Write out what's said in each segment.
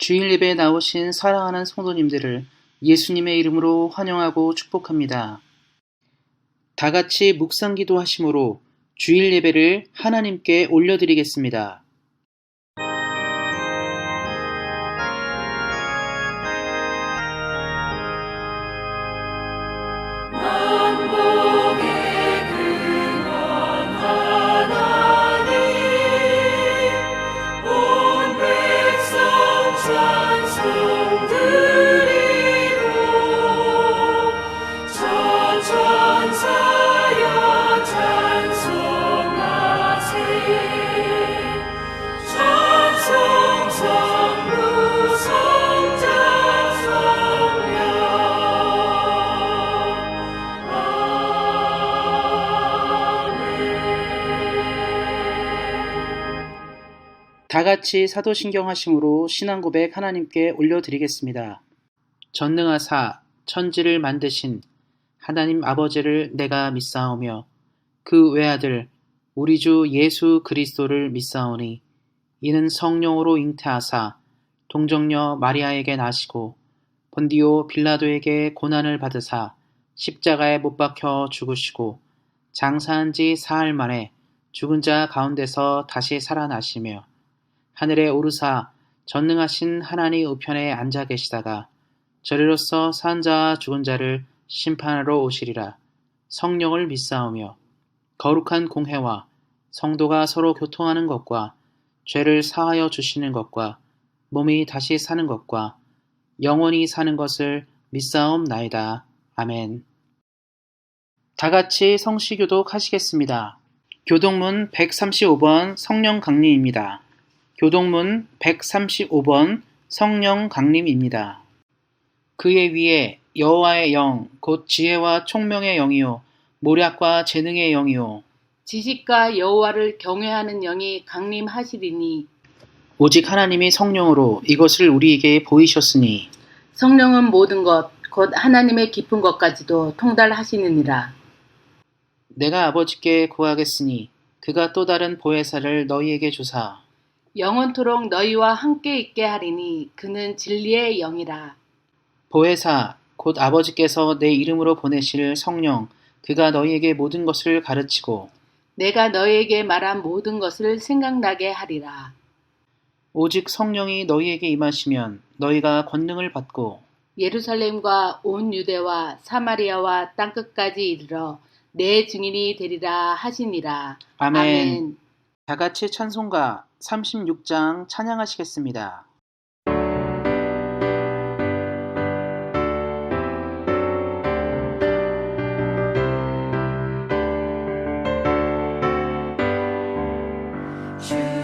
주일 예배에 나오신 사랑하는 성도님들을 예수님의 이름으로 환영하고 축복합니다. 다 같이 묵상기도 하심으로 주일 예배를 하나님께 올려드리겠습니다. 다 같이 사도신경 하심으로 신앙 고백 하나님께 올려드리겠습니다. 전능하사 천지를 만드신 하나님 아버지를 내가 믿사오며 그 외아들 우리 주 예수 그리스도를 믿사오니 이는 성령으로 잉태하사 동정녀 마리아에게 나시고 본디오 빌라도에게 고난을 받으사 십자가에 못 박혀 죽으시고 장사한 지 사흘 만에 죽은 자 가운데서 다시 살아나시며 하늘에 오르사 전능하신 하나님 우편에 앉아 계시다가 저리로서 산 자와 죽은 자를 심판하러 오시리라. 성령을 믿사오며 거룩한 공회와 성도가 서로 교통하는 것과 죄를 사하여 주시는 것과 몸이 다시 사는 것과 영원히 사는 것을 믿사옵나이다. 아멘. 다 같이 성시교독 하시겠습니다. 교독문 135번 성령 강림입니다. 교독문 135번 성령 강림입니다. 그의 위에 여호와의 영, 곧 지혜와 총명의 영이요 모략과 재능의 영이요 지식과 여호와를 경외하는 영이 강림하시리니 오직 하나님이 성령으로 이것을 우리에게 보이셨으니 성령은 모든 것, 곧 하나님의 깊은 것까지도 통달하시느니라. 내가 아버지께 구하겠으니 그가 또 다른 보혜사를 너희에게 주사 영원토록 너희와 함께 있게 하리니 그는 진리의 영이라. 보혜사 곧 아버지께서 내 이름으로 보내실 성령 그가 너희에게 모든 것을 가르치고 내가 너희에게 말한 모든 것을 생각나게 하리라. 오직 성령이 너희에게 임하시면 너희가 권능을 받고 예루살렘과 온 유대와 사마리아와 땅끝까지 이르러 내 증인이 되리라 하시니라. 아멘. 다 같이 찬송가 36장 찬양하시겠습니다. 주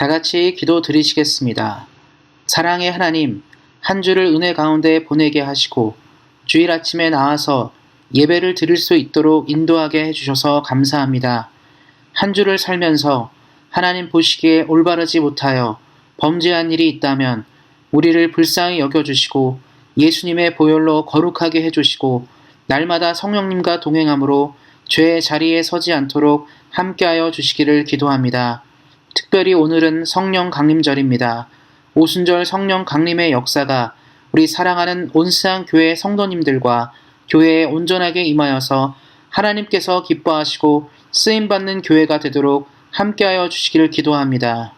다 같이 기도 드리시겠습니다. 사랑의 하나님, 한 주를 은혜 가운데 보내게 하시고 주일 아침에 나와서 예배를 드릴 수 있도록 인도하게 해주셔서 감사합니다. 한 주를 살면서 하나님 보시기에 올바르지 못하여 범죄한 일이 있다면 우리를 불쌍히 여겨주시고 예수님의 보혈로 거룩하게 해주시고 날마다 성령님과 동행함으로 죄의 자리에 서지 않도록 함께하여 주시기를 기도합니다. 특별히 오늘은 성령 강림절입니다. 오순절 성령 강림의 역사가 우리 사랑하는 온스한 교회 성도님들과 교회에 온전하게 임하여서 하나님께서 기뻐하시고 쓰임받는 교회가 되도록 함께하여 주시기를 기도합니다.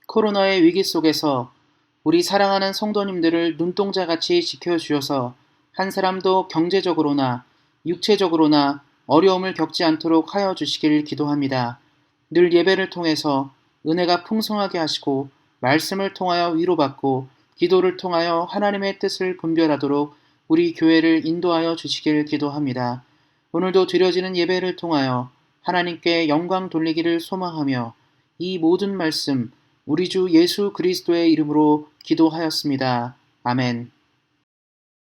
코로나의 위기 속에서 우리 사랑하는 성도님들을 눈동자같이 지켜주셔서 한 사람도 경제적으로나 육체적으로나 어려움을 겪지 않도록 하여 주시기를 기도합니다. 늘 예배를 통해서 은혜가 풍성하게 하시고 말씀을 통하여 위로받고 기도를 통하여 하나님의 뜻을 분별하도록 우리 교회를 인도하여 주시길 기도합니다. 오늘도 드려지는 예배를 통하여 하나님께 영광 돌리기를 소망하며 이 모든 말씀 우리 주 예수 그리스도의 이름으로 기도하였습니다. 아멘.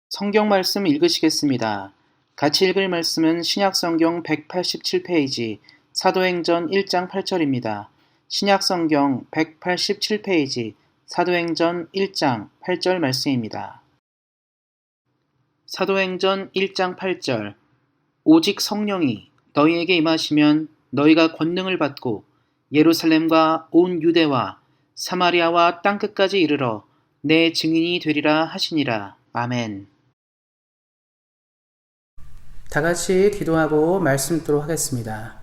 성경 말씀 읽으시겠습니다. 같이 읽을 말씀은 신약성경 187페이지 사도행전 1장 8절입니다. 신약성경 187페이지 사도행전 1장 8절 말씀입니다. 사도행전 1장 8절 오직 성령이 너희에게 임하시면 너희가 권능을 받고 예루살렘과 온 유대와 사마리아와 땅끝까지 이르러 내 증인이 되리라 하시니라. 아멘. 다 같이 기도하고 말씀 듣도록 하겠습니다.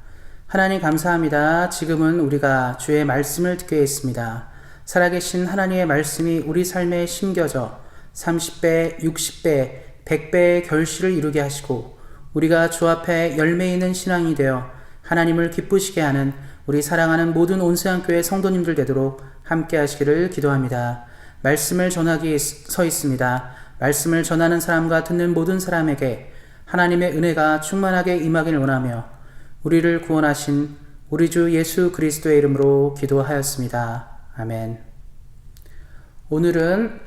하나님 감사합니다. 지금은 우리가 주의 말씀을 듣게 했습니다. 살아계신 하나님의 말씀이 우리 삶에 심겨져 30배, 60배, 100배의 결실을 이루게 하시고 우리가 주 앞에 열매 있는 신앙이 되어 하나님을 기쁘시게 하는 우리 사랑하는 모든 온수한 교회 성도님들 되도록 함께 하시기를 기도합니다. 말씀을 전하기 서 있습니다. 말씀을 전하는 사람과 듣는 모든 사람에게 하나님의 은혜가 충만하게 임하기를 원하며 우리를 구원하신 우리 주 예수 그리스도의 이름으로 기도하였습니다. 아멘. 오늘은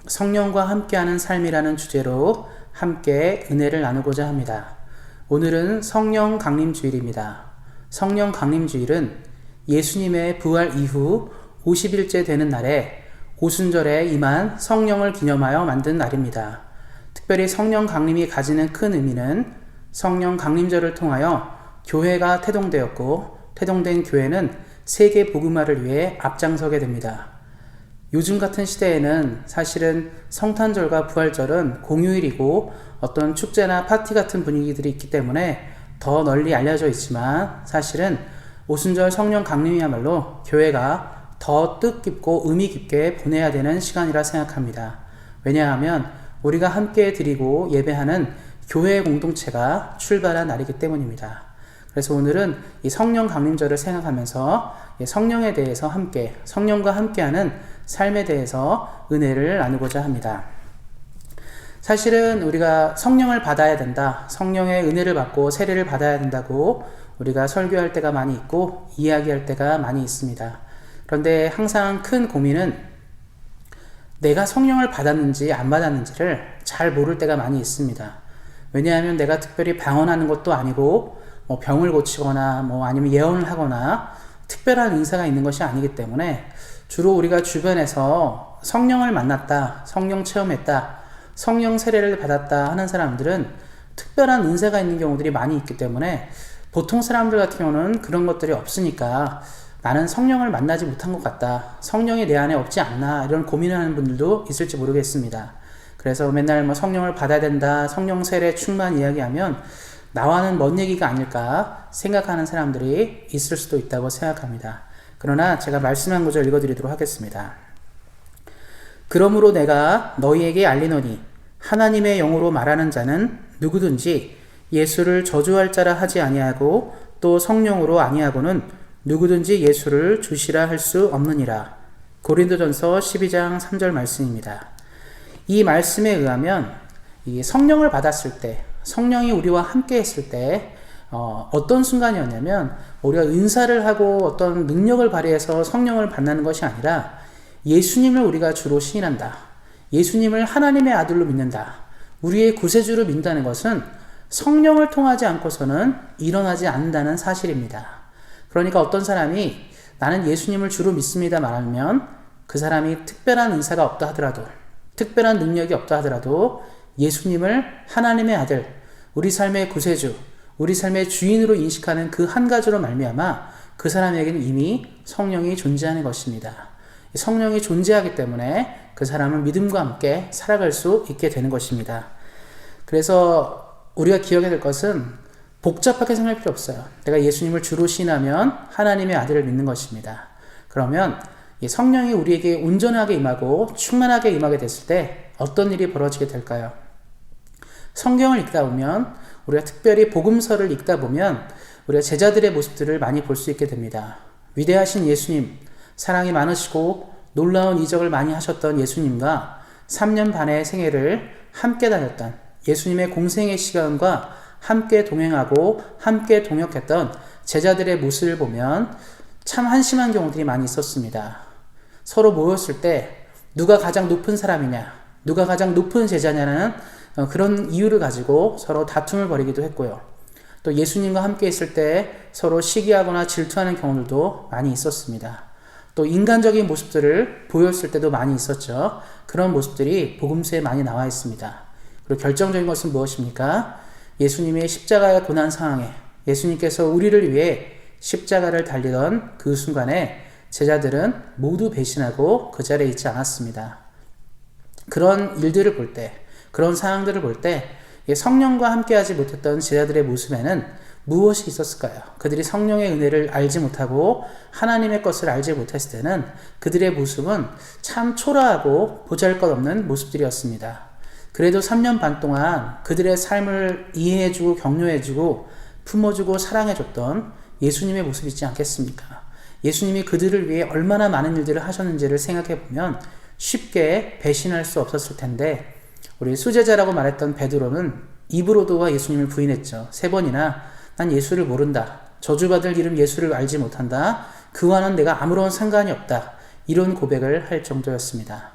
성령과 함께하는 삶이라는 주제로 함께 은혜를 나누고자 합니다. 오늘은 성령 강림주일입니다. 성령 강림주일은 예수님의 부활 이후 50일째 되는 날에 오순절에 임한 성령을 기념하여 만든 날입니다. 특별히 성령 강림이 가지는 큰 의미는 성령 강림절을 통하여 교회가 태동되었고 태동된 교회는 세계 복음화를 위해 앞장서게 됩니다. 요즘 같은 시대에는 사실은 성탄절과 부활절은 공휴일이고 어떤 축제나 파티 같은 분위기들이 있기 때문에 더 널리 알려져 있지만 사실은 오순절 성령 강림이야말로 교회가 더 뜻깊고 의미 깊게 보내야 되는 시간이라 생각합니다. 왜냐하면 우리가 함께 드리고 예배하는 교회의 공동체가 출발한 날이기 때문입니다. 그래서 오늘은 이 성령 강림절을 생각하면서 성령에 대해서 함께, 성령과 함께하는 삶에 대해서 은혜를 나누고자 합니다. 사실은 우리가 성령을 받아야 된다, 성령의 은혜를 받고 세례를 받아야 된다고 우리가 설교할 때가 많이 있고 이야기할 때가 많이 있습니다. 그런데 항상 큰 고민은 내가 성령을 받았는지 안 받았는지를 잘 모를 때가 많이 있습니다. 왜냐하면 내가 특별히 방언하는 것도 아니고 병을 고치거나 아니면 예언을 하거나 특별한 은사가 있는 것이 아니기 때문에 주로 우리가 주변에서 성령을 만났다, 성령 체험했다, 성령 세례를 받았다 하는 사람들은 특별한 은사가 있는 경우들이 많이 있기 때문에 보통 사람들 같은 경우는 그런 것들이 없으니까 나는 성령을 만나지 못한 것 같다, 성령이 내 안에 없지 않나 이런 고민을 하는 분들도 있을지 모르겠습니다. 그래서 맨날 성령을 받아야 된다, 성령 세례 충만 이야기하면 나와는 먼 얘기가 아닐까 생각하는 사람들이 있을 수도 있다고 생각합니다. 그러나 제가 말씀한 구절 읽어드리도록 하겠습니다. 그러므로 내가 너희에게 알리노니 하나님의 영으로 말하는 자는 누구든지 예수를 저주할 자라 하지 아니하고 또 성령으로 아니하고는 누구든지 예수를 주시라 할 수 없느니라. 고린도전서 12장 3절 말씀입니다. 이 말씀에 의하면 이 성령을 받았을 때, 성령이 우리와 함께 했을 때 어떤 순간이었냐면 우리가 은사를 하고 어떤 능력을 발휘해서 성령을 만나는 것이 아니라 예수님을 우리가 주로 시인한다. 예수님을 하나님의 아들로 믿는다. 우리의 구세주로 믿는다는 것은 성령을 통하지 않고서는 일어나지 않는다는 사실입니다. 그러니까 어떤 사람이 나는 예수님을 주로 믿습니다 말하면 그 사람이 특별한 은사가 없다 하더라도, 특별한 능력이 없다 하더라도 예수님을 하나님의 아들, 우리 삶의 구세주, 우리 삶의 주인으로 인식하는 그 한 가지로 말미암아 그 사람에게는 이미 성령이 존재하는 것입니다. 성령이 존재하기 때문에 그 사람은 믿음과 함께 살아갈 수 있게 되는 것입니다. 그래서 우리가 기억해야 될 것은 복잡하게 생각할 필요 없어요. 내가 예수님을 주로 신하면 하나님의 아들을 믿는 것입니다. 그러면 이 성령이 우리에게 온전하게 임하고 충만하게 임하게 됐을 때 어떤 일이 벌어지게 될까요? 성경을 읽다 보면, 우리가 특별히 복음서를 읽다 보면 우리가 제자들의 모습들을 많이 볼 수 있게 됩니다. 위대하신 예수님, 사랑이 많으시고 놀라운 이적을 많이 하셨던 예수님과 3년 반의 생애를 함께 다녔던 예수님의 공생의 시간과 함께 동행하고 함께 동역했던 제자들의 모습을 보면 참 한심한 경우들이 많이 있었습니다. 서로 모였을 때 누가 가장 높은 사람이냐, 누가 가장 높은 제자냐는 그런 이유를 가지고 서로 다툼을 벌이기도 했고요. 또 예수님과 함께 있을 때 서로 시기하거나 질투하는 경우들도 많이 있었습니다. 또 인간적인 모습들을 보였을 때도 많이 있었죠. 그런 모습들이 복음서에 많이 나와 있습니다. 그리고 결정적인 것은 무엇입니까? 예수님의 십자가의 고난 상황에 예수님께서 우리를 위해 십자가를 달리던 그 순간에 제자들은 모두 배신하고 그 자리에 있지 않았습니다. 그런 일들을 볼 때, 그런 상황들을 볼 때 성령과 함께하지 못했던 제자들의 모습에는 무엇이 있었을까요? 그들이 성령의 은혜를 알지 못하고 하나님의 것을 알지 못했을 때는 그들의 모습은 참 초라하고 보잘것없는 모습들이었습니다. 그래도 3년 반 동안 그들의 삶을 이해해주고 격려해주고 품어주고 사랑해줬던 예수님의 모습이 있지 않겠습니까? 예수님이 그들을 위해 얼마나 많은 일들을 하셨는지를 생각해보면 쉽게 배신할 수 없었을 텐데, 우리 수제자라고 말했던 베드로는 입으로도 예수님을 부인했죠. 3번이나 난 예수를 모른다. 저주받을 이름 예수를 알지 못한다. 그와는 내가 아무런 상관이 없다. 이런 고백을 할 정도였습니다.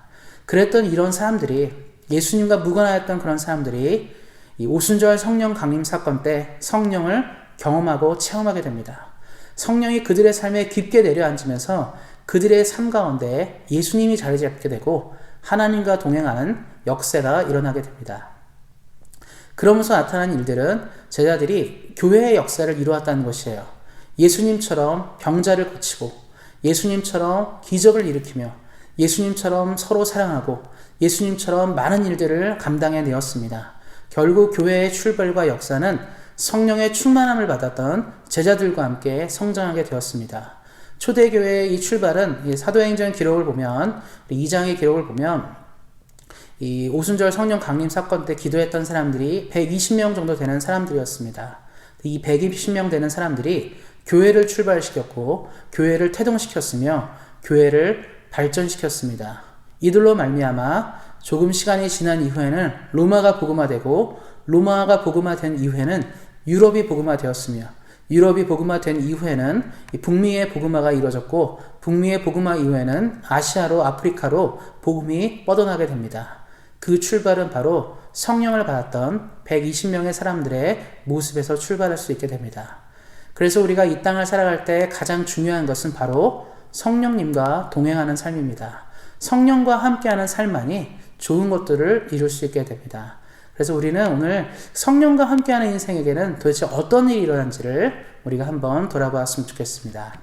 그랬던 이런 사람들이, 예수님과 무관하였던 그런 사람들이 이 오순절 성령 강림 사건 때 성령을 경험하고 체험하게 됩니다. 성령이 그들의 삶에 깊게 내려앉으면서 그들의 삶 가운데 예수님이 자리 잡게 되고 하나님과 동행하는 역사가 일어나게 됩니다. 그러면서 나타난 일들은 제자들이 교회의 역사를 이루었다는 것이에요. 예수님처럼 병자를 고치고, 예수님처럼 기적을 일으키며, 예수님처럼 서로 사랑하고, 예수님처럼 많은 일들을 감당해 내었습니다. 결국 교회의 출발과 역사는 성령의 충만함을 받았던 제자들과 함께 성장하게 되었습니다. 초대교회의 이 출발은 사도행전 기록을 보면, 2장의 기록을 보면 이 오순절 성령 강림 사건 때 기도했던 사람들이 120명 정도 되는 사람들이었습니다. 이 120명 되는 사람들이 교회를 출발시켰고 교회를 태동시켰으며 교회를 발전시켰습니다. 이들로 말미암아 조금 시간이 지난 이후에는 로마가 복음화되고, 로마가 복음화된 이후에는 유럽이 복음화되었으며, 유럽이 복음화된 이후에는 북미의 복음화가 이루어졌고, 북미의 복음화 이후에는 아시아로, 아프리카로 복음이 뻗어나게 됩니다. 그 출발은 바로 성령을 받았던 120명의 사람들의 모습에서 출발할 수 있게 됩니다. 그래서 우리가 이 땅을 살아갈 때 가장 중요한 것은 바로 성령님과 동행하는 삶입니다. 성령과 함께하는 삶만이 좋은 것들을 이룰 수 있게 됩니다. 그래서 우리는 오늘 성령과 함께하는 인생에게는 도대체 어떤 일이 일어난지를 우리가 한번 돌아보았으면 좋겠습니다.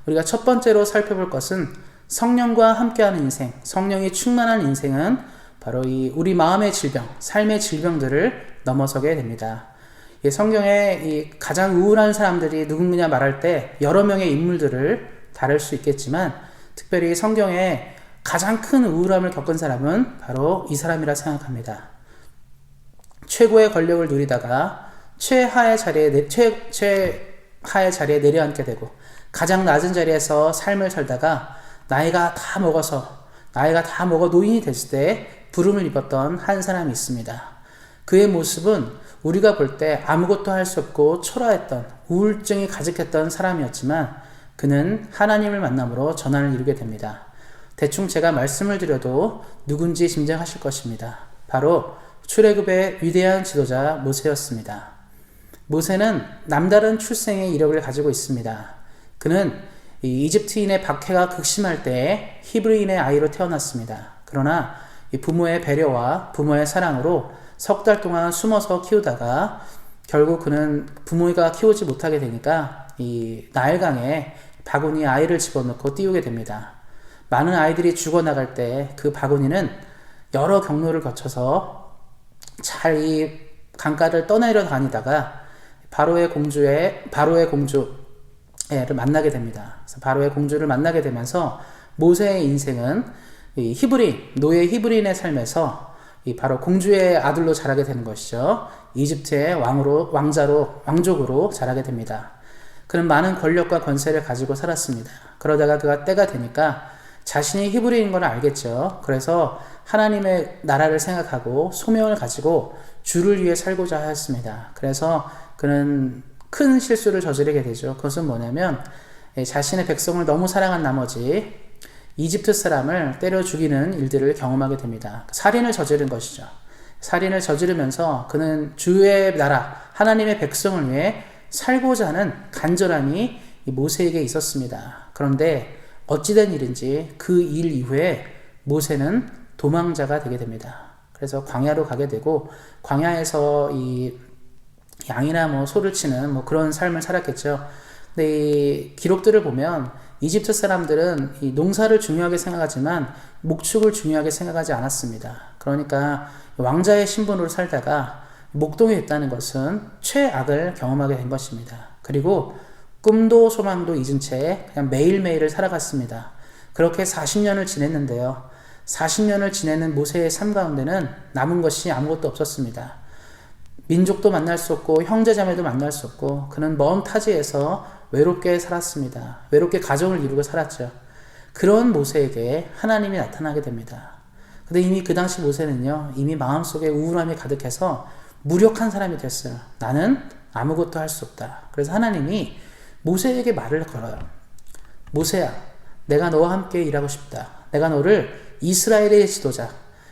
우리가 첫 번째로 살펴볼 것은 성령과 함께하는 인생, 성령이 충만한 인생은 바로 이 우리 마음의 질병, 삶의 질병들을 넘어서게 됩니다. 이 성경에 이 가장 우울한 사람들이 누구냐 말할 때 여러 명의 인물들을 다룰 수 있겠지만, 특별히 성경에 가장 큰 우울함을 겪은 사람은 바로 이 사람이라 생각합니다. 최고의 권력을 누리다가 최하의 자리에 내려앉게 되고, 가장 낮은 자리에서 삶을 살다가 나이가 다 먹어 노인이 됐을 때 부름을 입었던 한 사람이 있습니다. 그의 모습은 우리가 볼 때 아무것도 할 수 없고 초라했던 우울증이 가득했던 사람이었지만 그는 하나님을 만남으로 전환을 이루게 됩니다. 대충 제가 말씀을 드려도 누군지 짐작하실 것입니다. 바로 출애굽의 위대한 지도자 모세였습니다. 모세는 남다른 출생의 이력을 가지고 있습니다. 그는 이집트인의 박해가 극심할 때 히브리인의 아이로 태어났습니다. 그러나 부모의 배려와 부모의 사랑으로 석 달 동안 숨어서 키우다가 결국 그는 부모가 키우지 못하게 되니까 이 나일강에 바구니에 아이를 집어넣고 띄우게 됩니다. 많은 아이들이 죽어나갈 때 그 바구니는 여러 경로를 거쳐서 잘 이 강가를 떠내려 다니다가 바로의 공주를 만나게 됩니다. 그래서 바로의 공주를 만나게 되면서 모세의 인생은 이 노예 히브리인의 삶에서 이 바로 공주의 아들로 자라게 되는 것이죠. 이집트의 왕족으로 자라게 됩니다. 그는 많은 권력과 권세를 가지고 살았습니다. 그러다가 그가 때가 되니까 자신이 히브리인 걸 알겠죠. 그래서 하나님의 나라를 생각하고 소명을 가지고 주를 위해 살고자 하였습니다. 그래서 그는 큰 실수를 저지르게 되죠. 그것은 뭐냐면 자신의 백성을 너무 사랑한 나머지 이집트 사람을 때려 죽이는 일들을 경험하게 됩니다. 살인을 저지른 것이죠. 살인을 저지르면서 그는 주의 나라, 하나님의 백성을 위해 살고자 하는 간절함이 모세에게 있었습니다. 그런데 어찌된 일인지 그 일 이후에 모세는 도망자가 되게 됩니다. 그래서 광야로 가게 되고 광야에서 이 양이나 소를 치는 그런 삶을 살았겠죠. 근데 이 기록들을 보면 이집트 사람들은 이 농사를 중요하게 생각하지만 목축을 중요하게 생각하지 않았습니다. 그러니까 왕자의 신분으로 살다가 목동에 있다는 것은 최악을 경험하게 된 것입니다. 그리고 꿈도 소망도 잊은 채 그냥 매일매일을 살아갔습니다. 그렇게 40년을 지냈는데요. 40년을 지내는 모세의 삶 가운데는 남은 것이 아무것도 없었습니다. 민족도 만날 수 없고 형제자매도 만날 수 없고 그는 먼 타지에서 외롭게 살았습니다. 외롭게 가정을 이루고 살았죠. 그런 모세에게 하나님이 나타나게 됩니다. 근데 이미 그 당시 모세는요, 이미 마음속에 우울함이 가득해서 무력한 사람이 됐어요. 나는 아무것도 할 수 없다. 그래서 하나님이 모세에게 말을 걸어요. 모세야, 내가 너와 함께 일하고 싶다. 내가 너를 이스라엘의 지도자,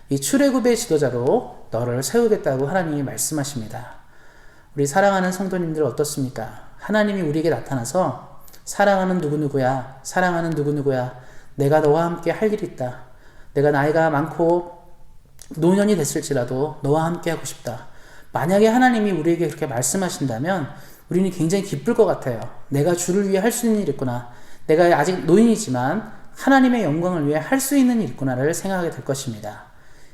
이 출애굽의 지도자로 너를 세우겠다고 하나님이 말씀하십니다. 우리 사랑하는 성도님들 어떻습니까? 하나님이 우리에게 나타나서 사랑하는 누구누구야, 사랑하는 누구누구야, 내가 너와 함께 할 일이 있다. 내가 나이가 많고 노년이 됐을지라도 너와 함께 하고 싶다. 만약에 하나님이 우리에게 그렇게 말씀하신다면 우리는 굉장히 기쁠 것 같아요. 내가 주를 위해 할 수 있는 일이 있구나. 내가 아직 노인이지만 하나님의 영광을 위해 할 수 있는 일이 있구나를 생각하게 될 것입니다.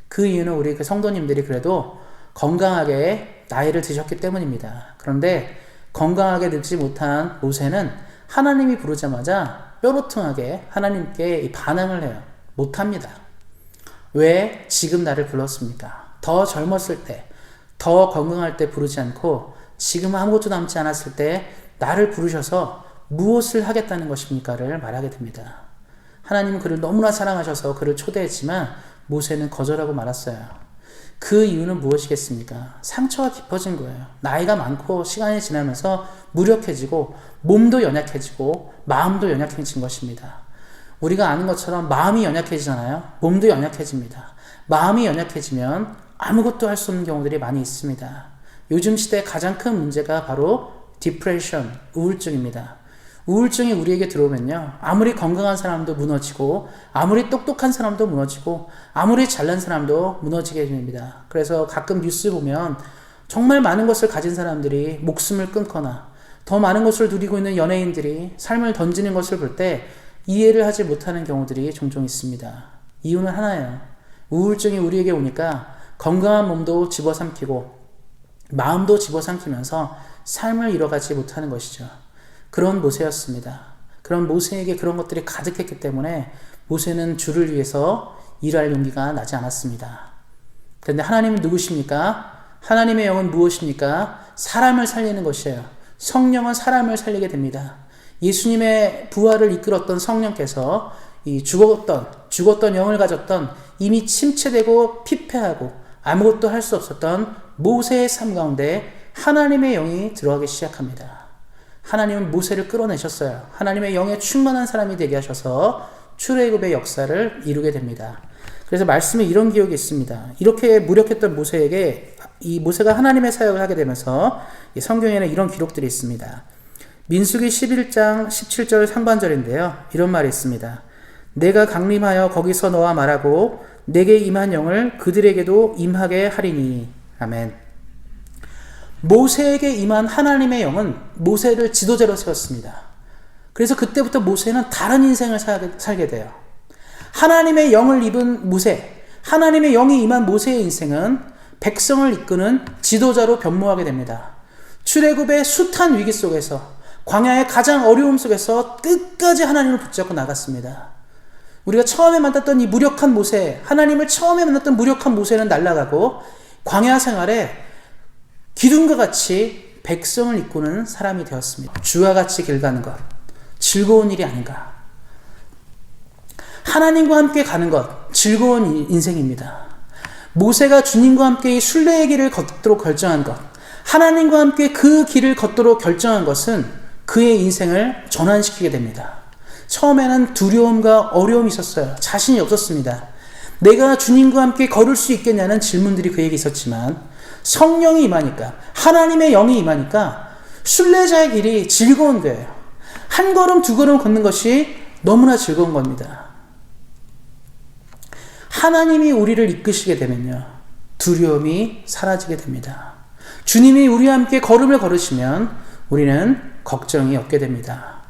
그 이유는 우리 그 성도님들이 그래도 건강하게 나이를 드셨기 때문입니다. 그런데 건강하게 늙지 못한 모세는 하나님이 부르자마자 뾰로통하게 하나님께 반항을 해요. 못합니다. 왜 지금 나를 불렀습니까? 더 젊었을 때, 더 건강할 때 부르지 않고 지금 아무것도 남지 않았을 때 나를 부르셔서 무엇을 하겠다는 것입니까를 말하게 됩니다. 하나님은 그를 너무나 사랑하셔서 그를 초대했지만 모세는 거절하고 말았어요. 그 이유는 무엇이겠습니까? 상처가 깊어진 거예요. 나이가 많고 시간이 지나면서 무력해지고 몸도 연약해지고 마음도 연약해진 것입니다. 우리가 아는 것처럼 마음이 연약해지잖아요. 몸도 연약해집니다. 마음이 연약해지면 아무것도 할 수 없는 경우들이 많이 있습니다. 요즘 시대의 가장 큰 문제가 바로 디프레션, 우울증입니다. 우울증이 우리에게 들어오면요, 아무리 건강한 사람도 무너지고 아무리 똑똑한 사람도 무너지고 아무리 잘난 사람도 무너지게 됩니다. 그래서 가끔 뉴스 보면 정말 많은 것을 가진 사람들이 목숨을 끊거나 더 많은 것을 누리고 있는 연예인들이 삶을 던지는 것을 볼 때 이해를 하지 못하는 경우들이 종종 있습니다. 이유는 하나예요. 우울증이 우리에게 오니까 건강한 몸도 집어삼키고 마음도 집어삼키면서 삶을 이뤄가지 못하는 것이죠. 그런 모세였습니다. 그런 모세에게 그런 것들이 가득했기 때문에 모세는 주를 위해서 일할 용기가 나지 않았습니다. 그런데 하나님은 누구십니까? 하나님의 영은 무엇입니까? 사람을 살리는 것이에요. 성령은 사람을 살리게 됩니다. 예수님의 부활을 이끌었던 성령께서 이 죽었던 영을 가졌던 이미 침체되고 피폐하고 아무것도 할 수 없었던 모세의 삶 가운데 하나님의 영이 들어가기 시작합니다. 하나님은 모세를 끌어내셨어요. 하나님의 영에 충만한 사람이 되게 하셔서 출애굽의 역사를 이루게 됩니다. 그래서 말씀에 이런 기억이 있습니다. 이렇게 무력했던 모세에게 이 모세가 하나님의 사역을 하게 되면서 성경에는 이런 기록들이 있습니다. 민수기 11장 17절 상반절인데요. 이런 말이 있습니다. 내가 강림하여 거기서 너와 말하고 내게 임한 영을 그들에게도 임하게 하리니. 아멘. 모세에게 임한 하나님의 영은 모세를 지도자로 세웠습니다. 그래서 그때부터 모세는 다른 인생을 살게 돼요. 하나님의 영을 입은 모세, 하나님의 영이 임한 모세의 인생은 백성을 이끄는 지도자로 변모하게 됩니다. 출애굽의 숱한 위기 속에서, 광야의 가장 어려움 속에서 끝까지 하나님을 붙잡고 나갔습니다. 우리가 처음에 만났던 이 무력한 모세, 하나님을 처음에 만났던 무력한 모세는 날아가고 광야 생활에 기둥과 같이 백성을 이끄는 사람이 되었습니다. 주와 같이 길 가는 것, 즐거운 일이 아닌가. 하나님과 함께 가는 것, 즐거운 인생입니다. 모세가 주님과 함께 이 순례의 길을 걷도록 결정한 것, 하나님과 함께 그 길을 걷도록 결정한 것은 그의 인생을 전환시키게 됩니다. 처음에는 두려움과 어려움이 있었어요. 자신이 없었습니다. 내가 주님과 함께 걸을 수 있겠냐는 질문들이 그에게 있었지만 성령이 임하니까, 하나님의 영이 임하니까 순례자의 길이 즐거운 거예요. 한 걸음 두 걸음 걷는 것이 너무나 즐거운 겁니다. 하나님이 우리를 이끄시게 되면요, 두려움이 사라지게 됩니다. 주님이 우리와 함께 걸음을 걸으시면 우리는 걱정이 없게 됩니다.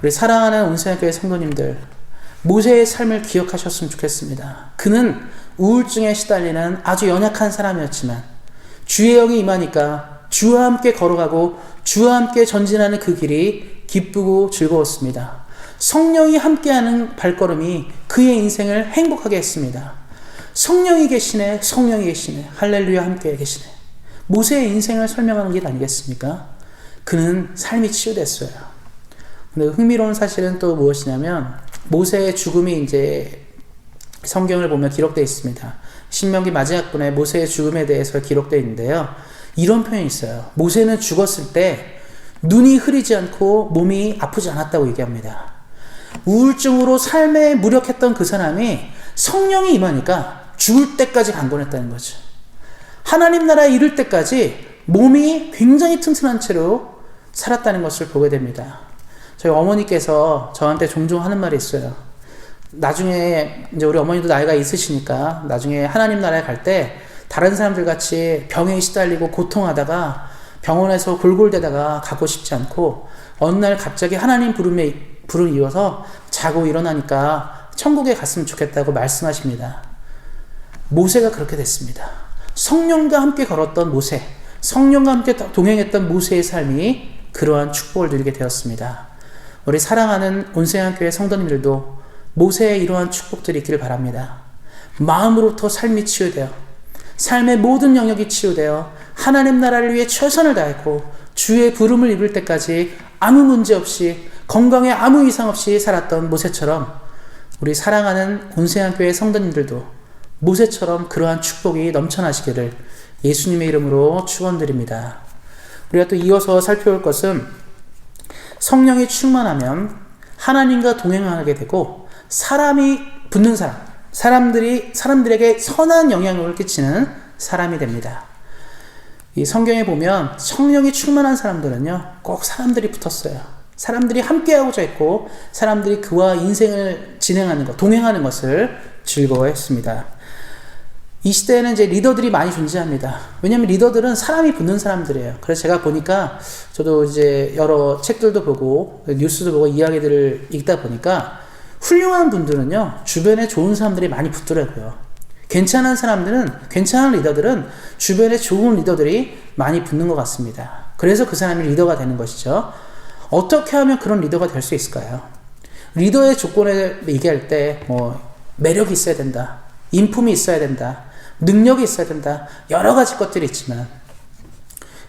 우리 사랑하는 온세교회 성도님들, 모세의 삶을 기억하셨으면 좋겠습니다. 그는 우울증에 시달리는 아주 연약한 사람이었지만 주의 영이 임하니까 주와 함께 걸어가고 주와 함께 전진하는 그 길이 기쁘고 즐거웠습니다. 성령이 함께하는 발걸음이 그의 인생을 행복하게 했습니다. 성령이 계시네, 성령이 계시네, 할렐루야, 함께 계시네. 모세의 인생을 설명하는 길 아니겠습니까? 그는 삶이 치유됐어요. 근데 흥미로운 사실은 또 무엇이냐면 모세의 죽음이 이제 성경을 보면 기록되어 있습니다. 신명기 마지막 분에 모세의 죽음에 대해서 기록되어 있는데요. 이런 표현이 있어요. 모세는 죽었을 때 눈이 흐리지 않고 몸이 아프지 않았다고 얘기합니다. 우울증으로 삶에 무력했던 그 사람이 성령이 임하니까 죽을 때까지 강건했다는 거죠. 하나님 나라에 이를 때까지 몸이 굉장히 튼튼한 채로 살았다는 것을 보게 됩니다. 저희 어머니께서 저한테 종종 하는 말이 있어요. 나중에 이제 우리 어머니도 나이가 있으시니까 나중에 하나님 나라에 갈 때 다른 사람들 같이 병에 시달리고 고통하다가 병원에서 골골대다가 가고 싶지 않고 어느 날 갑자기 하나님 불을 이어서 자고 일어나니까 천국에 갔으면 좋겠다고 말씀하십니다. 모세가 그렇게 됐습니다. 성령과 함께 걸었던 모세, 성령과 함께 동행했던 모세의 삶이 그러한 축복을 누리게 되었습니다. 우리 사랑하는 온세안교회 성도님들도 모세의 이러한 축복들이 있기를 바랍니다. 마음으로부터 삶이 치유되어 삶의 모든 영역이 치유되어 하나님 나라를 위해 최선을 다했고 주의 부름을 입을 때까지 아무 문제 없이 건강에 아무 이상 없이 살았던 모세처럼 우리 사랑하는 온세안교회 성도님들도 모세처럼 그러한 축복이 넘쳐나시기를 예수님의 이름으로 축원드립니다. 우리가 또 이어서 살펴볼 것은 성령이 충만하면 하나님과 동행하게 되고 사람이 붙는 사람, 사람들에게 선한 영향력을 끼치는 사람이 됩니다. 이 성경에 보면 성령이 충만한 사람들은요, 꼭 사람들이 붙었어요. 사람들이 함께하고자 했고, 사람들이 그와 인생을 진행하는 것, 동행하는 것을 즐거워했습니다. 이 시대에는 이제 리더들이 많이 존재합니다. 왜냐하면 리더들은 사람이 붙는 사람들이에요. 그래서 제가 보니까 저도 이제 여러 책들도 보고 뉴스도 보고 이야기들을 읽다 보니까 훌륭한 분들은요, 주변에 좋은 사람들이 많이 붙더라고요. 괜찮은 사람들은, 괜찮은 리더들은 주변에 좋은 리더들이 많이 붙는 것 같습니다. 그래서 그 사람이 리더가 되는 것이죠. 어떻게 하면 그런 리더가 될 수 있을까요? 리더의 조건을 얘기할 때 매력이 있어야 된다, 인품이 있어야 된다, 능력이 있어야 된다, 여러 가지 것들이 있지만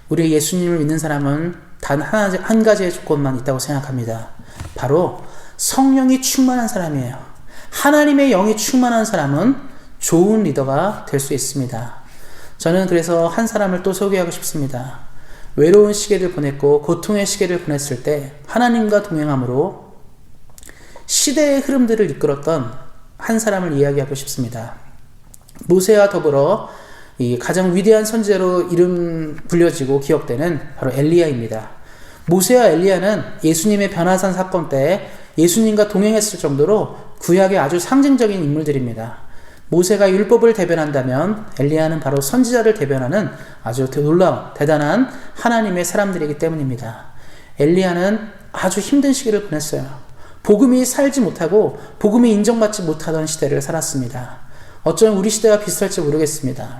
우리 예수님을 믿는 사람은 단 한 가지의 조건만 있다고 생각합니다. 바로 성령이 충만한 사람이에요. 하나님의 영이 충만한 사람은 좋은 리더가 될 수 있습니다. 저는 그래서 한 사람을 또 소개하고 싶습니다. 외로운 시기를 보냈고 고통의 시기를 보냈을 때 하나님과 동행함으로 시대의 흐름들을 이끌었던 한 사람을 이야기하고 싶습니다. 모세와 더불어 이 가장 위대한 선지자로 이름 불려지고 기억되는 바로 엘리야입니다. 모세와 엘리야는 예수님의 변화산 사건 때 예수님과 동행했을 정도로 구약의 아주 상징적인 인물들입니다. 모세가 율법을 대변한다면 엘리야는 바로 선지자를 대변하는 아주 놀라운 대단한 하나님의 사람들이기 때문입니다. 엘리야는 아주 힘든 시기를 보냈어요. 복음이 살지 못하고 복음이 인정받지 못하던 시대를 살았습니다. 어쩌면 우리 시대와 비슷할지 모르겠습니다.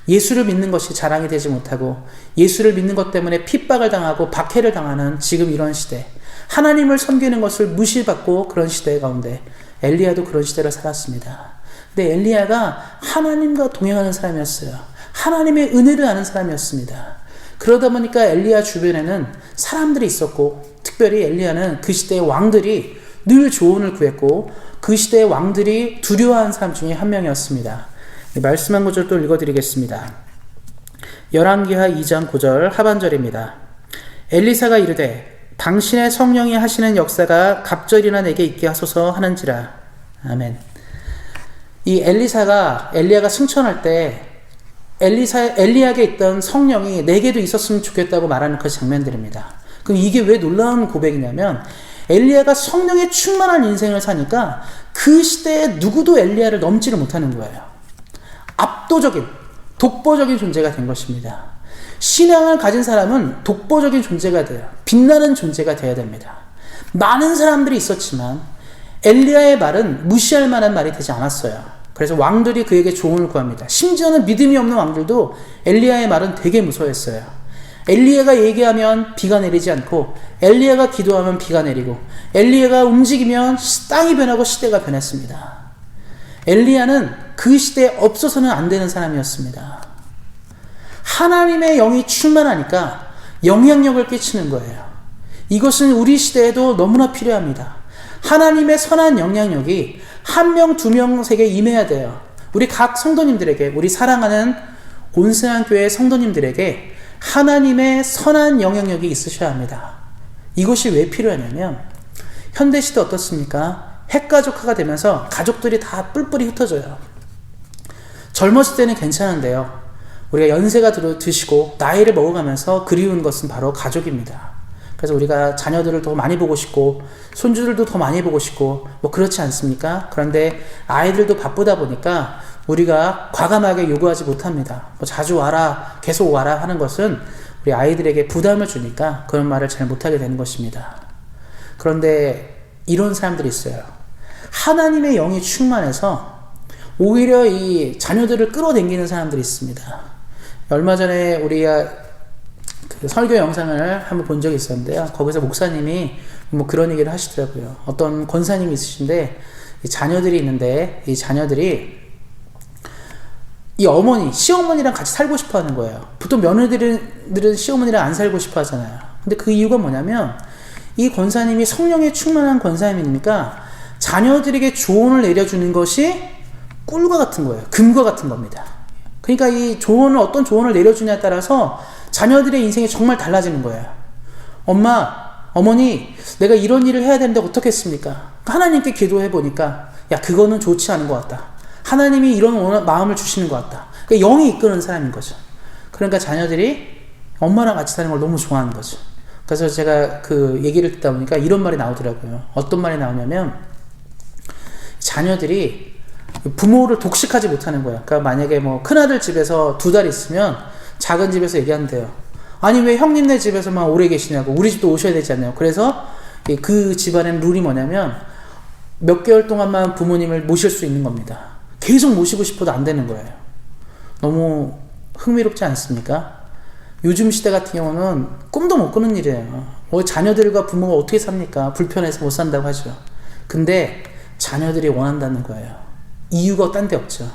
예수를 믿는 것이 자랑이 되지 못하고 예수를 믿는 것 때문에 핍박을 당하고 박해를 당하는 지금 이런 시대, 하나님을 섬기는 것을 무시받고 그런 시대 가운데 엘리야도 그런 시대를 살았습니다. 근데 엘리야가 하나님과 동행하는 사람이었어요. 하나님의 은혜를 아는 사람이었습니다. 그러다 보니까 엘리야 주변에는 사람들이 있었고, 특별히 엘리야는 그 시대의 왕들이 늘 조언을 구했고 그 시대의 왕들이 두려워하는 사람 중에 한 명이었습니다. 말씀 한 구절 또 읽어드리겠습니다. 열왕기하 2장 9절 하반절입니다. 엘리사가 이르되 당신의 성령이 하시는 역사가 갑절이나 내게 있게 하소서 하는지라. 아멘. 이 엘리야가 승천할 때 엘리야에게 있던 성령이 내게도 있었으면 좋겠다고 말하는 그 장면들입니다. 그럼 이게 왜 놀라운 고백이냐면 엘리야가 성령에 충만한 인생을 사니까 그 시대에 누구도 엘리야를 넘지를 못하는 거예요. 압도적인, 독보적인 존재가 된 것입니다. 신앙을 가진 사람은 독보적인 존재가 돼요. 빛나는 존재가 되어야 됩니다. 많은 사람들이 있었지만 엘리야의 말은 무시할 만한 말이 되지 않았어요. 그래서 왕들이 그에게 조언을 구합니다. 심지어는 믿음이 없는 왕들도 엘리야의 말은 되게 무서워했어요. 엘리야가 얘기하면 비가 내리지 않고 엘리야가 기도하면 비가 내리고 엘리야가 움직이면 땅이 변하고 시대가 변했습니다. 엘리야는 그 시대에 없어서는 안 되는 사람이었습니다. 하나님의 영이 충만하니까 영향력을 끼치는 거예요. 이것은 우리 시대에도 너무나 필요합니다. 하나님의 선한 영향력이 한 명, 두 명에게 임해야 돼요. 우리 각 성도님들에게, 우리 사랑하는 온세안교회 성도님들에게 하나님의 선한 영향력이 있으셔야 합니다. 이것이 왜 필요하냐면 현대시대 어떻습니까? 핵가족화가 되면서 가족들이 다 뿔뿔이 흩어져요. 젊었을 때는 괜찮은데요. 우리가 연세가 드시고 나이를 먹어가면서 그리운 것은 바로 가족입니다. 그래서 우리가 자녀들을 더 많이 보고 싶고 손주들도 더 많이 보고 싶고 뭐 그렇지 않습니까? 그런데 아이들도 바쁘다 보니까 우리가 과감하게 요구하지 못합니다. 뭐 자주 와라, 계속 와라 하는 것은 우리 아이들에게 부담을 주니까 그런 말을 잘 못하게 되는 것입니다. 그런데 이런 사람들이 있어요. 하나님의 영이 충만해서 오히려 이 자녀들을 끌어당기는 사람들이 있습니다. 얼마 전에 우리가 그 설교 영상을 한번 본 적이 있었는데요. 거기서 목사님이 뭐 그런 얘기를 하시더라고요. 어떤 권사님이 있으신데 이 자녀들이 있는데 이 자녀들이 이 어머니, 시어머니랑 같이 살고 싶어 하는 거예요. 보통 며느리들은 시어머니랑 안 살고 싶어 하잖아요. 근데 그 이유가 뭐냐면 이 권사님이 성령에 충만한 권사님이니까 자녀들에게 조언을 내려주는 것이 꿀과 같은 거예요. 금과 같은 겁니다. 그러니까 이 조언을, 어떤 조언을 내려주냐에 따라서 자녀들의 인생이 정말 달라지는 거예요. 엄마, 어머니, 내가 이런 일을 해야 되는데 어떻겠습니까? 하나님께 기도해 보니까 야, 그거는 좋지 않은 것 같다. 하나님이 이런 마음을 주시는 것 같다. 그러니까 영이 이끄는 사람인 거죠. 그러니까 자녀들이 엄마랑 같이 사는 걸 너무 좋아하는 거죠. 그래서 제가 그 얘기를 듣다 보니까 이런 말이 나오더라고요. 어떤 말이 나오냐면 자녀들이 부모를 독식하지 못하는 거예요. 그러니까 만약에 뭐 큰아들 집에서 2달 있으면 작은 집에서 얘기한대요. 아니 왜 형님네 집에서만 오래 계시냐고, 우리 집도 오셔야 되지 않나요? 그래서 그 집안의 룰이 뭐냐면 몇 개월 동안만 부모님을 모실 수 있는 겁니다. 계속 모시고 싶어도 안 되는 거예요. 너무 흥미롭지 않습니까? 요즘 시대 같은 경우는 꿈도 못 꾸는 일이에요. 자녀들과 부모가 어떻게 삽니까? 불편해서 못 산다고 하죠. 근데 자녀들이 원한다는 거예요. 이유가 딴 데 없죠.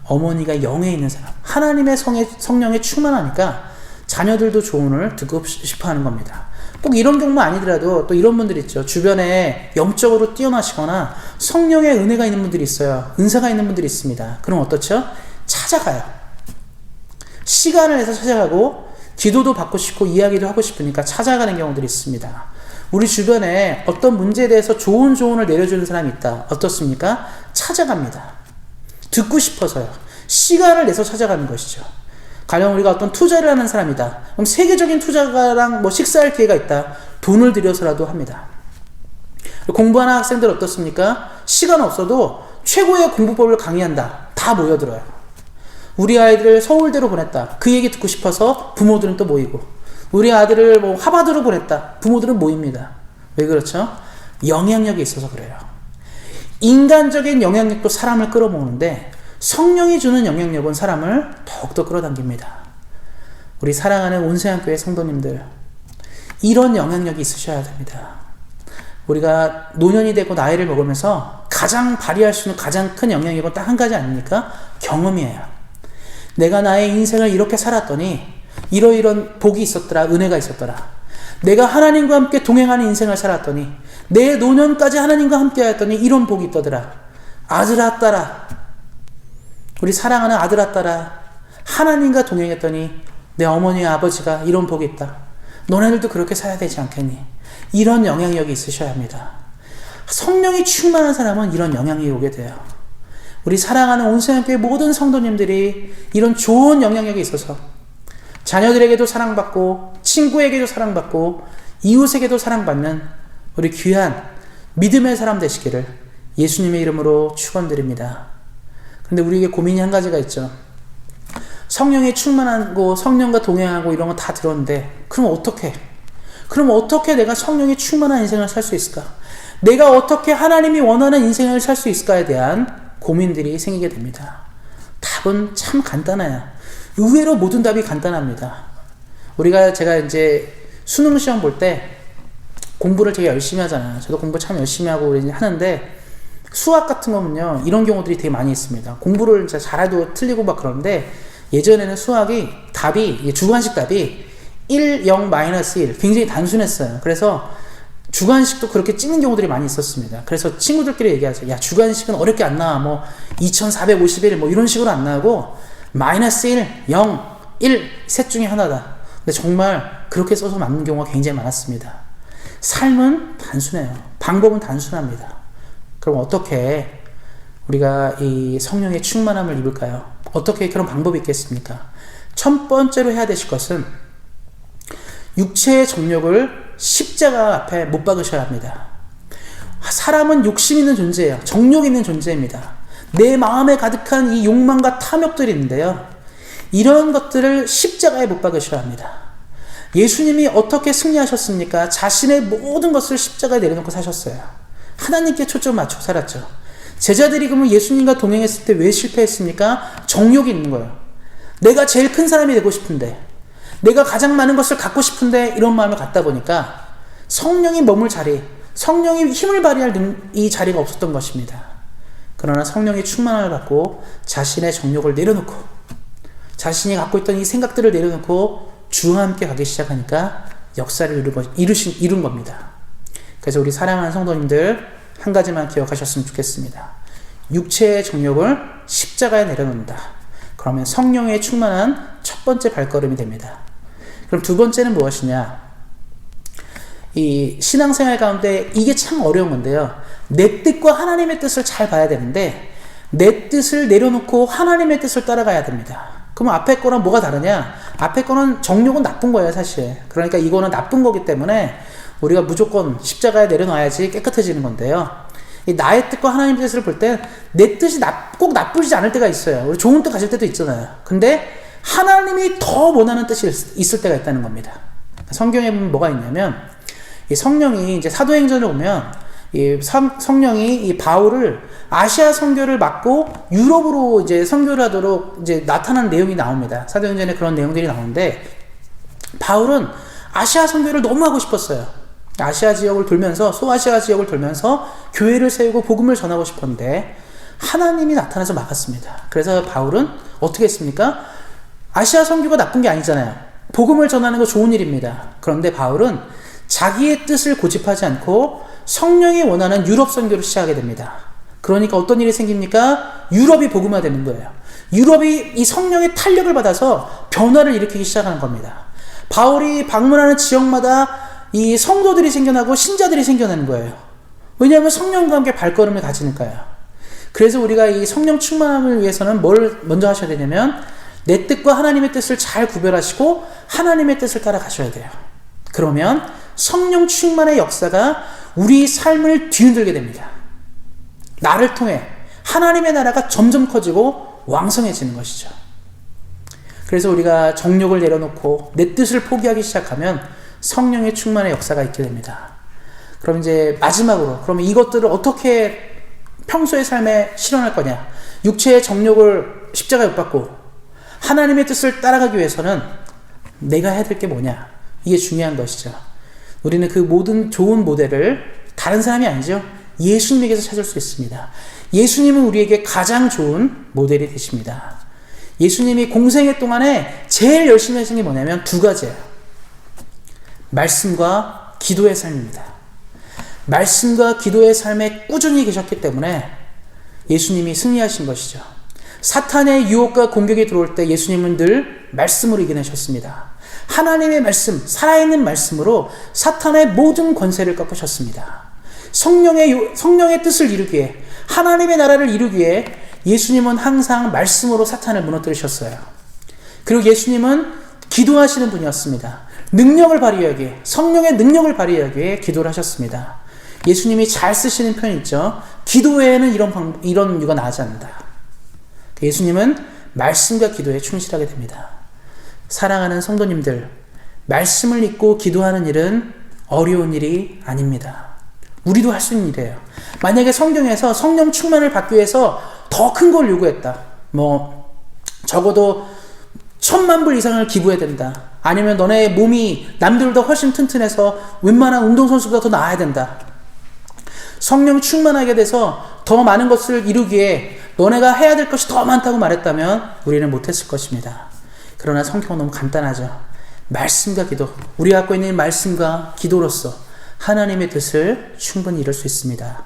어머니가 영에 있는 사람, 하나님의 성령에 충만하니까 자녀들도 조언을 듣고 싶어 하는 겁니다. 꼭 이런 경우만 아니더라도 또 이런 분들 있죠. 주변에 영적으로 뛰어나시거나 성령의 은혜가 있는 분들이 있어요. 은사가 있는 분들이 있습니다. 그럼 어떻죠? 찾아가요. 시간을 내서 찾아가고 기도도 받고 싶고 이야기도 하고 싶으니까 찾아가는 경우들이 있습니다. 우리 주변에 어떤 문제에 대해서 좋은 조언을 내려주는 사람이 있다. 어떻습니까? 찾아갑니다. 듣고 싶어서요. 시간을 내서 찾아가는 것이죠. 가령 우리가 어떤 투자를 하는 사람이다. 그럼 세계적인 투자가랑 뭐 식사할 기회가 있다. 돈을 들여서라도 합니다. 공부하는 학생들 어떻습니까? 시간 없어도 최고의 공부법을 강의한다. 다 모여들어요. 우리 아이들을 서울대로 보냈다. 그 얘기 듣고 싶어서 부모들은 또 모이고, 우리 아들을 뭐 하버드로 보냈다. 부모들은 모입니다. 왜 그렇죠? 영향력이 있어서 그래요. 인간적인 영향력도 사람을 끌어모으는데 성령이 주는 영향력은 사람을 더욱더 끌어당깁니다. 우리 사랑하는 온세안교회 성도님들, 이런 영향력이 있으셔야 됩니다. 우리가 노년이 되고 나이를 먹으면서 가장 발휘할 수 있는 가장 큰 영향력은 딱 한 가지 아닙니까? 경험이에요. 내가 나의 인생을 이렇게 살았더니 이러이런 복이 있었더라, 은혜가 있었더라. 내가 하나님과 함께 동행하는 인생을 살았더니 내 노년까지 하나님과 함께 하였더니 이런 복이 있더라. 아들아 딸아, 우리 사랑하는 아들아 딸아, 하나님과 동행했더니 내 어머니 아버지가 이런 복이 있다. 너네들도 그렇게 살아야 되지 않겠니? 이런 영향력이 있으셔야 합니다. 성령이 충만한 사람은 이런 영향력이 오게 돼요. 우리 사랑하는 온세안교회 모든 성도님들이 이런 좋은 영향력이 있어서 자녀들에게도 사랑받고 친구에게도 사랑받고 이웃에게도 사랑받는 우리 귀한 믿음의 사람 되시기를 예수님의 이름으로 축원드립니다. 그런데 우리에게 고민이 한 가지가 있죠. 성령이 충만하고 성령과 동행하고 이런 거 다 들었는데 그럼 어떻게 내가 성령이 충만한 인생을 살 수 있을까? 내가 어떻게 하나님이 원하는 인생을 살 수 있을까에 대한 고민들이 생기게 됩니다. 답은 참 간단해요. 의외로 모든 답이 간단합니다. 제가 이제 수능 시험 볼 때 공부를 되게 열심히 하잖아요. 저도 공부 참 열심히 하고 하는데 수학 같은 거는요, 이런 경우들이 되게 많이 있습니다. 공부를 진짜 잘해도 틀리고 막 그러는데 예전에는 수학이 답이, 주관식 답이 1, 0, 마이너스 1 굉장히 단순했어요. 그래서 주관식도 그렇게 찍는 경우들이 많이 있었습니다. 그래서 친구들끼리 얘기하죠. 야, 주관식은 어렵게 안 나와. 뭐 2451 뭐 이런 식으로 안 나오고 마이너스 1, 0, 1 셋 중에 하나다. 근데 정말 그렇게 써서 맞는 경우가 굉장히 많았습니다. 삶은 단순해요. 방법은 단순합니다. 그럼 어떻게 우리가 이 성령의 충만함을 입을까요? 어떻게 그런 방법이 있겠습니까? 첫 번째로 해야 되실 것은 육체의 정욕을 십자가 앞에 못 박으셔야 합니다. 사람은 욕심 있는 존재예요. 정욕 있는 존재입니다. 내 마음에 가득한 이 욕망과 탐욕들이 있는데요. 이런 것들을 십자가에 못 박으셔야 합니다. 예수님이 어떻게 승리하셨습니까? 자신의 모든 것을 십자가에 내려놓고 사셨어요. 하나님께 초점 맞추고 살았죠. 제자들이 그러면 예수님과 동행했을 때 왜 실패했습니까? 정욕이 있는 거예요. 내가 제일 큰 사람이 되고 싶은데, 내가 가장 많은 것을 갖고 싶은데, 이런 마음을 갖다 보니까 성령이 머물 자리, 성령이 힘을 발휘할 이 자리가 없었던 것입니다. 그러나 성령의 충만함을 받고 자신의 정욕을 내려놓고 자신이 갖고 있던 이 생각들을 내려놓고 주와 함께 가기 시작하니까 역사를 이룬 겁니다. 그래서 우리 사랑하는 성도님들 한 가지만 기억하셨으면 좋겠습니다. 육체의 정욕을 십자가에 내려놓는다. 그러면 성령의 충만한 첫 번째 발걸음이 됩니다. 그럼 두 번째는 무엇이냐? 이 신앙생활 가운데 이게 참 어려운 건데요. 내 뜻과 하나님의 뜻을 잘 봐야 되는데 내 뜻을 내려놓고 하나님의 뜻을 따라가야 됩니다. 그럼 앞에 거랑 뭐가 다르냐? 앞에 거는 정욕은 나쁜 거예요, 사실. 그러니까 이거는 나쁜 거기 때문에 우리가 무조건 십자가에 내려놔야지 깨끗해지는 건데요. 이 나의 뜻과 하나님의 뜻을 볼 때 내 뜻이 꼭 나쁘지 않을 때가 있어요. 우리 좋은 뜻 가질 때도 있잖아요. 근데 하나님이 더 원하는 뜻이 있을 때가 있다는 겁니다. 성경에 보면 뭐가 있냐면 이 성령이 이제 사도행전을 보면 이 성령이 이 바울을 아시아 선교를 맡고 유럽으로 이제 선교를 하도록 이제 나타난 내용이 나옵니다. 사도행전에 그런 내용들이 나오는데 바울은 아시아 선교를 너무 하고 싶었어요. 아시아 지역을 돌면서 소아시아 지역을 돌면서 교회를 세우고 복음을 전하고 싶었는데 하나님이 나타나서 막았습니다. 그래서 바울은 어떻게 했습니까? 아시아 선교가 나쁜 게 아니잖아요. 복음을 전하는 거 좋은 일입니다. 그런데 바울은 자기의 뜻을 고집하지 않고 성령이 원하는 유럽 선교를 시작하게 됩니다. 그러니까 어떤 일이 생깁니까? 유럽이 복음화되는 거예요. 유럽이 이 성령의 탄력을 받아서 변화를 일으키기 시작하는 겁니다. 바울이 방문하는 지역마다 이 성도들이 생겨나고 신자들이 생겨나는 거예요. 왜냐하면 성령과 함께 발걸음을 가지니까요. 그래서 우리가 이 성령 충만함을 위해서는 뭘 먼저 하셔야 되냐면 내 뜻과 하나님의 뜻을 잘 구별하시고 하나님의 뜻을 따라가셔야 돼요. 그러면 성령 충만의 역사가 우리 삶을 뒤흔들게 됩니다. 나를 통해 하나님의 나라가 점점 커지고 왕성해지는 것이죠. 그래서 우리가 정욕을 내려놓고 내 뜻을 포기하기 시작하면 성령의 충만의 역사가 있게 됩니다. 그럼 이제 마지막으로 그러면 이것들을 어떻게 평소의 삶에 실현할 거냐? 육체의 정욕을 십자가에 못 박고 하나님의 뜻을 따라가기 위해서는 내가 해야 될 게 뭐냐? 이게 중요한 것이죠. 우리는 그 모든 좋은 모델을 다른 사람이 아니죠. 예수님에게서 찾을 수 있습니다. 예수님은 우리에게 가장 좋은 모델이 되십니다. 예수님이 공생애 동안에 제일 열심히 하신 게 뭐냐면 두 가지예요. 말씀과 기도의 삶입니다. 말씀과 기도의 삶에 꾸준히 계셨기 때문에 예수님이 승리하신 것이죠. 사탄의 유혹과 공격이 들어올 때 예수님은 늘 말씀으로 이겨내셨습니다. 하나님의 말씀, 살아있는 말씀으로 사탄의 모든 권세를 꺾으셨습니다. 성령의 뜻을 이루기에, 하나님의 나라를 이루기에 예수님은 항상 말씀으로 사탄을 무너뜨리셨어요. 그리고 예수님은 기도하시는 분이었습니다. 능력을 발휘하기에, 성령의 능력을 발휘하기에 기도를 하셨습니다. 예수님이 잘 쓰시는 표현 있죠. 기도 외에는 이런 이유가 나지 않는다. 예수님은 말씀과 기도에 충실하게 됩니다. 사랑하는 성도님들, 말씀을 읽고 기도하는 일은 어려운 일이 아닙니다. 우리도 할 수 있는 일이에요. 만약에 성경에서 성령 충만을 받기 위해서 더 큰 걸 요구했다. 적어도 1,000만 불 이상을 기부해야 된다. 아니면 너네 몸이 남들보다 훨씬 튼튼해서 웬만한 운동선수보다 더 나아야 된다. 성령 충만하게 돼서 더 많은 것을 이루기에 너네가 해야 될 것이 더 많다고 말했다면 우리는 못했을 것입니다. 그러나 성경은 너무 간단하죠. 말씀과 기도, 우리가 갖고 있는 말씀과 기도로서 하나님의 뜻을 충분히 이룰 수 있습니다.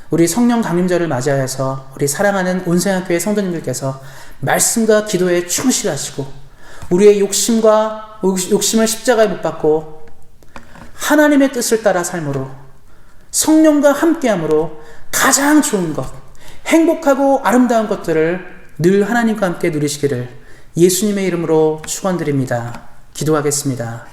우리 성령 강림절을 맞이하여서 우리 사랑하는 온생학교의 성도님들께서 말씀과 기도에 충실하시고 우리의 욕심을 십자가에 못 박고 하나님의 뜻을 따라 삶으로 성령과 함께함으로 가장 좋은 것, 행복하고 아름다운 것들을 늘 하나님과 함께 누리시기를 예수님의 이름으로 축원드립니다. 기도하겠습니다.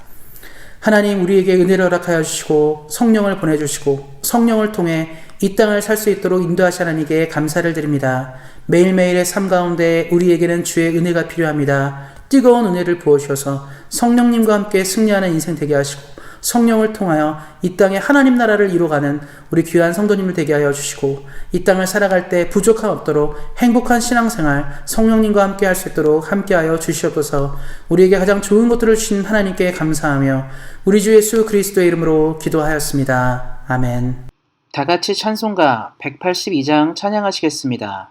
하나님, 우리에게 은혜를 허락하여 주시고 성령을 보내주시고 성령을 통해 이 땅을 살 수 있도록 인도하신 하나님께 감사를 드립니다. 매일매일의 삶 가운데 우리에게는 주의 은혜가 필요합니다. 뜨거운 은혜를 부어주셔서 성령님과 함께 승리하는 인생 되게 하시고 성령을 통하여 이 땅에 하나님 나라를 이루어가는 우리 귀한 성도님을 되게 하여 주시고 이 땅을 살아갈 때 부족함 없도록 행복한 신앙생활 성령님과 함께 할 수 있도록 함께 하여 주시옵소서. 우리에게 가장 좋은 것들을 주신 하나님께 감사하며 우리 주 예수 그리스도의 이름으로 기도하였습니다. 아멘. 다 같이 찬송가 182장 찬양하시겠습니다.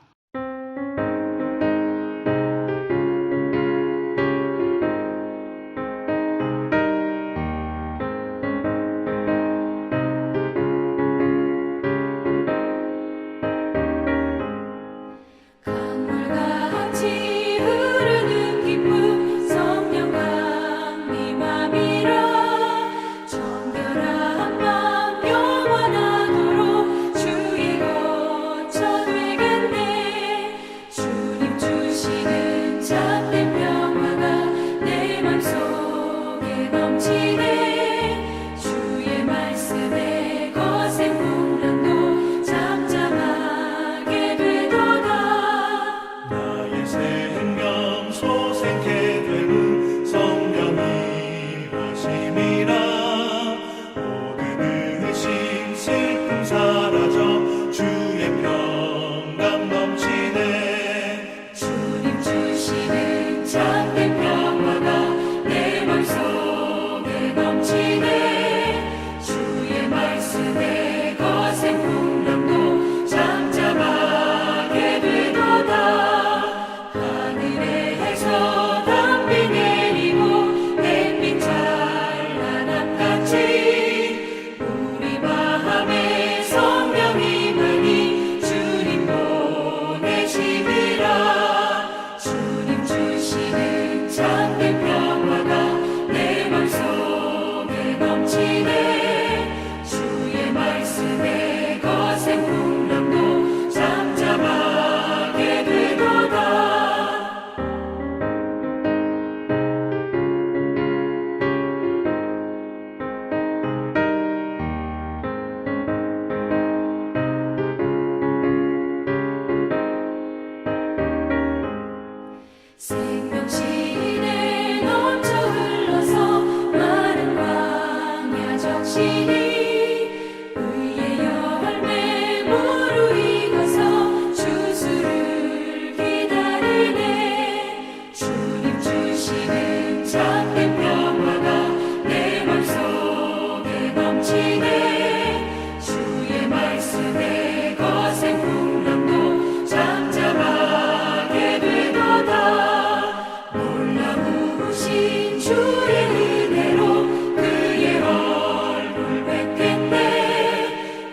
주님 주시는 참된 평화가 내 맘속에 넘치네. 주의 말씀에 거센 풍랑도 잠잠하게 되도다. 놀라우신 주의 은혜로 그의 얼굴 뵙겠네.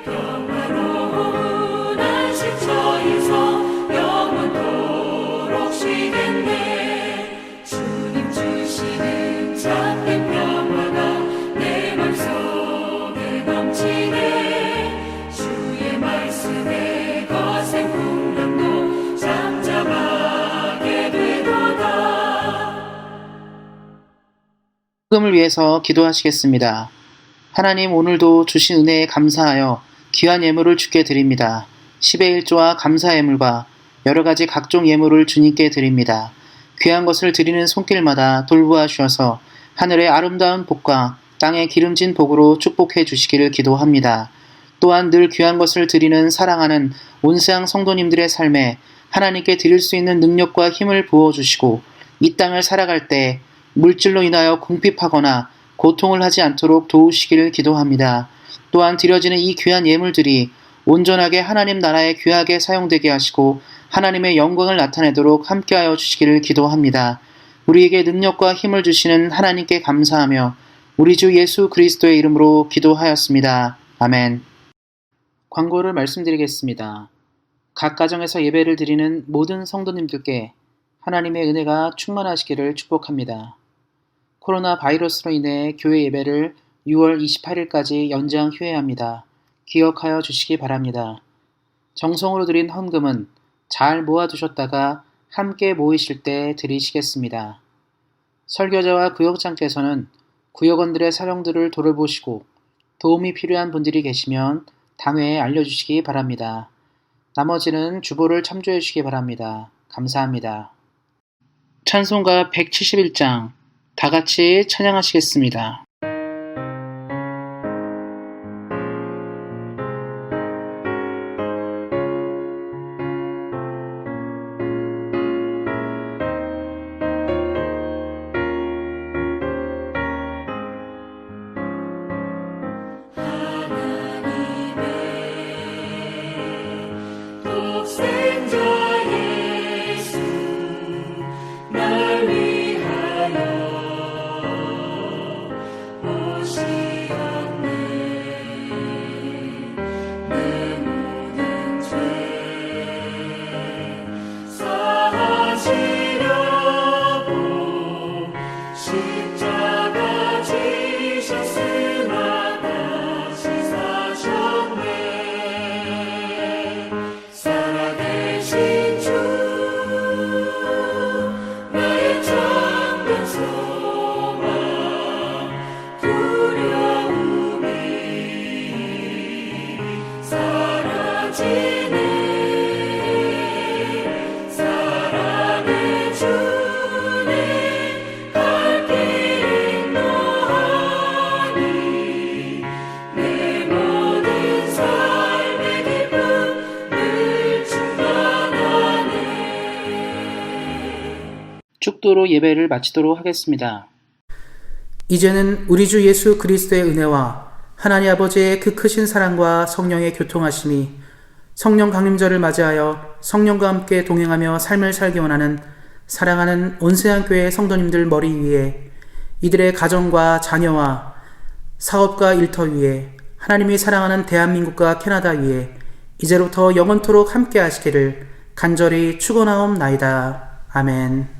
평화로운 안식 처에서 영원토록 쉬겠네. 주님 주시는 참된 평화가 내 맘속에 넘치네. 주의 말씀에 거센 풍랑도 잠잠하게 되도다. 복음을 위해서 기도하시겠습니다. 하나님, 오늘도 주신 은혜에 감사하여 귀한 예물을 주께 드립니다. 10의 1조와 감사 예물과 여러 가지 각종 예물을 주님께 드립니다. 귀한 것을 드리는 손길마다 돌보아 주셔서 하늘의 아름다운 복과 땅의 기름진 복으로 축복해 주시기를 기도합니다. 또한 늘 귀한 것을 드리는 사랑하는 온세상 성도님들의 삶에 하나님께 드릴 수 있는 능력과 힘을 부어주시고 이 땅을 살아갈 때 물질로 인하여 궁핍하거나 고통을 하지 않도록 도우시기를 기도합니다. 또한 드려지는 이 귀한 예물들이 온전하게 하나님 나라에 귀하게 사용되게 하시고 하나님의 영광을 나타내도록 함께하여 주시기를 기도합니다. 우리에게 능력과 힘을 주시는 하나님께 감사하며 우리 주 예수 그리스도의 이름으로 기도하였습니다. 아멘. 광고를 말씀드리겠습니다. 각 가정에서 예배를 드리는 모든 성도님들께 하나님의 은혜가 충만하시기를 축복합니다. 코로나 바이러스로 인해 교회 예배를 6월 28일까지 연장 휴회합니다. 기억하여 주시기 바랍니다. 정성으로 드린 헌금은 잘 모아두셨다가 함께 모이실 때 드리시겠습니다. 설교자와 구역장께서는 구역원들의 사정들을 돌아보시고 도움이 필요한 분들이 계시면 당회에 알려주시기 바랍니다. 나머지는 주보를 참조해 주시기 바랍니다. 감사합니다. 찬송가 171장 다 같이 찬양하시겠습니다. 축도로 예배를 마치도록 하겠습니다. 이제는 우리 주 예수 그리스도의 은혜와 하나님 아버지의 그 크신 사랑과 성령의 교통하심이 성령 강림절을 맞이하여 성령과 함께 동행하며 삶을 살기 원하는 사랑하는 온세상 교회 성도님들 머리 위에 이들의 가정과 자녀와 사업과 일터 위에 하나님이 사랑하는 대한민국과 캐나다 위에 이제로부터 영원토록 함께 하시기를 간절히 축원하옵나이다. 아멘.